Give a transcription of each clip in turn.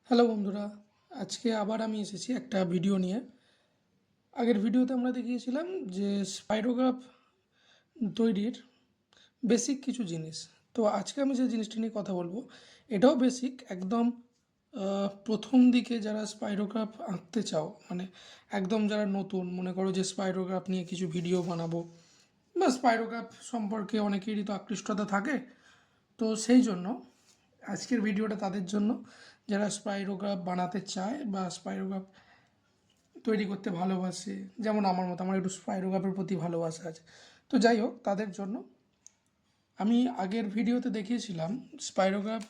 Hello বন্ধুরা, আজকে আবার আমি এসেছি একটা ভিডিও নিয়ে। আগের ভিডিওতে আমরা দেখিয়েছিলাম যে স্পাইরোগ্রাফ তৈরির বেসিক কিছু জিনিস। তো আজকে আমি যে জিনিসটা নিয়ে কথা বলবো এটাও বেসিক একদম। প্রথম দিকে যারা স্পাইরোগ্রাফ আঁকতে চাও, মানে একদম যারা নতুন, মনে করো যে স্পাইরোগ্রাফ নিয়ে কিছু ভিডিও বানাবো বা স্পাইরোগ্রাফ সম্পর্কে অনেকেরই তো আকৃষ্টতা থাকে। তো সেই জন্য আজকের ভিডিওটা তাদের জন্য যারা স্পাইরোগ্রাফ বানাতে চায় বা স্পাইরোগ্রাফ তৈরি করতে ভালোবাসে, যেমন আমার মতো, আমার একটু স্পাইরোগ্রাফের প্রতি ভালোবাসা আছে। তো যাই হোক, তাদের জন্য আমি আগের ভিডিওতে দেখিয়েছিলাম স্পাইরোগ্রাফ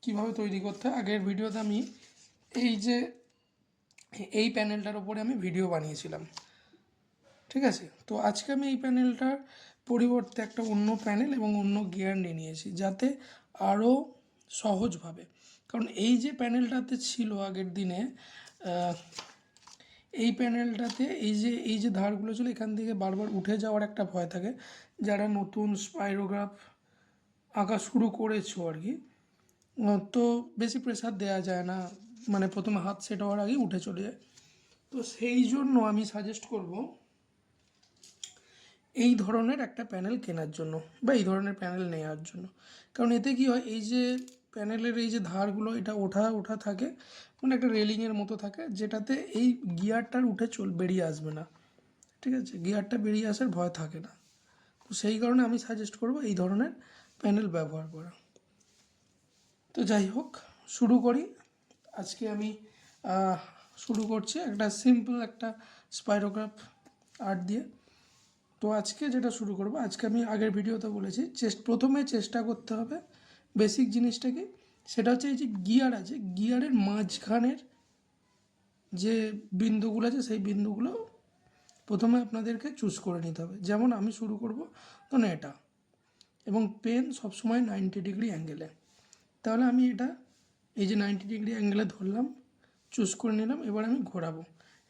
কীভাবে তৈরি করতে হয়। আগের ভিডিওতে আমি এই যে এই প্যানেলটার ওপরে আমি ভিডিও বানিয়েছিলাম, ঠিক আছে। তো আজকে আমি এই প্যানেলটার পরিবর্তে একটা অন্য প্যানেল এবং অন্য গিয়ার নিয়ে নিয়েছি, যাতে আরও সহজভাবে, কারণ এই যে প্যানেলটাতে ছিল আগের দিনে, এই প্যানেলটাতে এই যে ধারগুলো ছিল, এখান থেকে বারবার উঠে যাওয়ার একটা ভয় থাকে। যারা নতুন স্পাইরোগ্রাফ আঁকা শুরু করেছো আর কি, তো বেশি প্রেসার দেওয়া যায় না, মানে প্রথমে হাত সেট হওয়ার আগেই উঠে চলে যায়। তো সেই জন্য আমি সাজেস্ট করব এই ধরনের একটা প্যানেল কেনার জন্য বা এই ধরনের প্যানেল নেওয়ার জন্য। কারণ এতে কী হয়, এই যে প্যানেলের এই যে ধারগুলো, এটা ওঠা ওঠা থাকে, মানে একটা রেলিংয়ের মতো থাকে, যেটাতে এই গিয়ারটার উঠে বেরিয়ে আসবে না, ঠিক আছে। গিয়ারটা বেরিয়ে আসার ভয় থাকে না। তো সেই কারণে আমি সাজেস্ট করব এই ধরনের প্যানেল ব্যবহার করা। তো যাই হোক, শুরু করি। আজকে আমি শুরু করছি একটা সিম্পল একটা স্পাইরোগ্রাফ আর্ট দিয়ে। তো আজকে যেটা শুরু করব, আজকে আমি আগের ভিডিওতে বলেছি প্রথমে চেষ্টা করতে হবে বেসিক জিনিসটা কি, সেটা হচ্ছে এই যে গিয়ার আছে, গিয়ারের মাঝখানের যে বিন্দুগুলো আছে সেই বিন্দুগুলো প্রথমে আপনাদেরকে চুজ করে নিতে হবে। যেমন আমি শুরু করব তখন এটা, এবং পেন সবসময় 90 ডিগ্রি অ্যাঙ্গেলে। তাহলে আমি এটা এই যে 90 ডিগ্রি অ্যাঙ্গেলে ধরলাম, চুজ করে নিলাম। এবার আমি ঘোরাবো।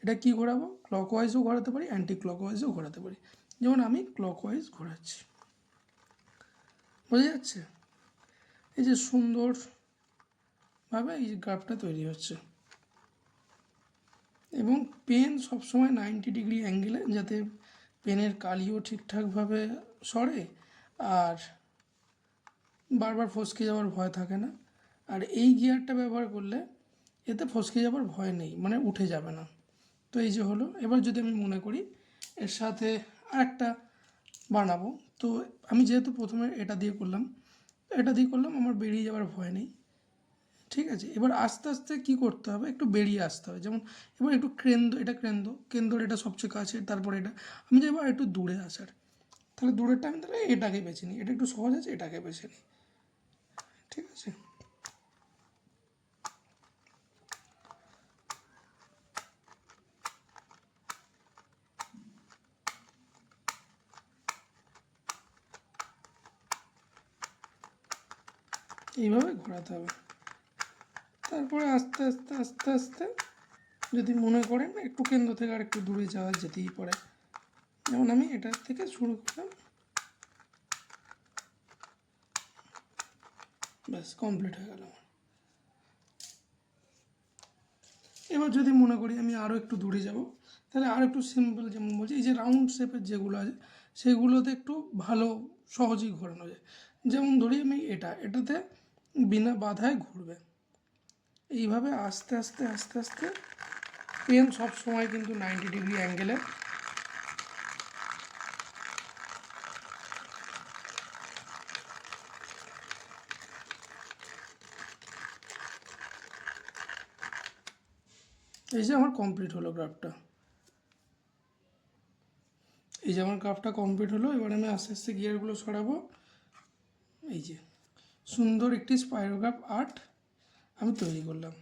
এটা কি ঘোরাবো? ক্লকওয়াইজও ঘোরাতে পারি, অ্যান্টি ক্লকওয়াইজও ঘোরাতে পারি। যেমন আমি ক্লকওয়াইজ ঘোরাচ্ছি, বোঝা যাচ্ছে? এই যে সুন্দরভাবে এই যে গ্রাফটা তৈরি হচ্ছে। এবং পেন সবসময় 90 ডিগ্রি অ্যাঙ্গেলে, যাতে পেনের কালিও ঠিকঠাকভাবে সরে আর বারবার ফসকে যাওয়ার ভয় থাকে না। আর এই গিয়ারটা ব্যবহার করলে এতে ফসকে যাওয়ার ভয় নেই, মানে উঠে যাবে না। তো এই যে হলো। এবার যদি আমি মনে করি এর সাথে আরেকটা বানাবো, তো আমি যেহেতু প্রথমে এটা দিয়ে করলাম, আমার বেরিয়ে যাওয়ার ভয় নেই, ঠিক আছে। এবার আস্তে আস্তে কি করতে হবে, একটু বেরিয়ে আসতে হবে। যেমন এবার একটু কেন্দ্র এটা সবচেয়ে কাছে, তারপরে এটা আমি যে এবার একটু দূরে আসার, তাহলে দূরেরটা আমি তাহলে এটাকে বেছে নিই, এটা একটু সহজ আছে, এটাকে বেছে নিই, ঠিক আছে। এইভাবে ঘোরাতে হবে। তারপরে আস্তে আস্তে আস্তে আস্তে যদি মনে করেন একটু কেন্দ্র থেকে আর একটু দূরে যাওয়া যেতেই পারে, যেমন আমি এটার থেকে শুরু করলাম, ব্যাস কমপ্লিট হয়ে গেল। এবার যদি মনে করি আমি আরও একটু দূরে যাব, তাহলে আর একটু সিম্পল, যেমন বলছি এই যে রাউন্ড শেপের যেগুলো আছে সেগুলোতে একটু ভালো সহজেই ঘোরানো যায়। যেমন ধরি আমি এটাতে বিনা বাধায় ঘুরবে। এইভাবে আস্তে আস্তে আস্তে আস্তে পেন সব সময় কিন্তু 90 ডিগ্রি অ্যাঙ্গেলে। এই যে আমার কমপ্লিট হলো গ্রাফটা, এবার আমি আস্তে আস্তে গিয়ারগুলো সরাবো। এই যে সুন্দর একটি স্পাইরোগ্রাফ আর্ট আমি তৈরি করলাম।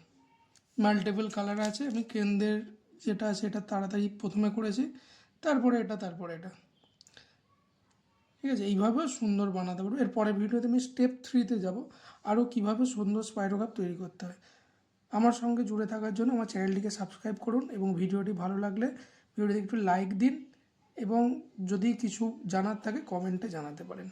মাল্টিপল কালার আছে, আমি কেন্দ্রের যেটা আছে এটা তাড়াতাড়ি প্রথমে করেছি, তারপরে এটা, ঠিক আছে। এইভাবে সুন্দর বানাতে পারবো। এর পরের ভিডিওতে আমি স্টেপ 3-তে যাব, আরও কীভাবে সুন্দর স্পাইরোগ্রাফ তৈরি করতে হয়। আমার সঙ্গে জুড়ে থাকার জন্য আমার চ্যানেলটিকে সাবস্ক্রাইব করুন, এবং ভিডিওটি ভালো লাগলে ভিডিওটিতে একটু লাইক দিন, এবং যদি কিছু জানার থাকে কমেন্টে জানাতে পারেন।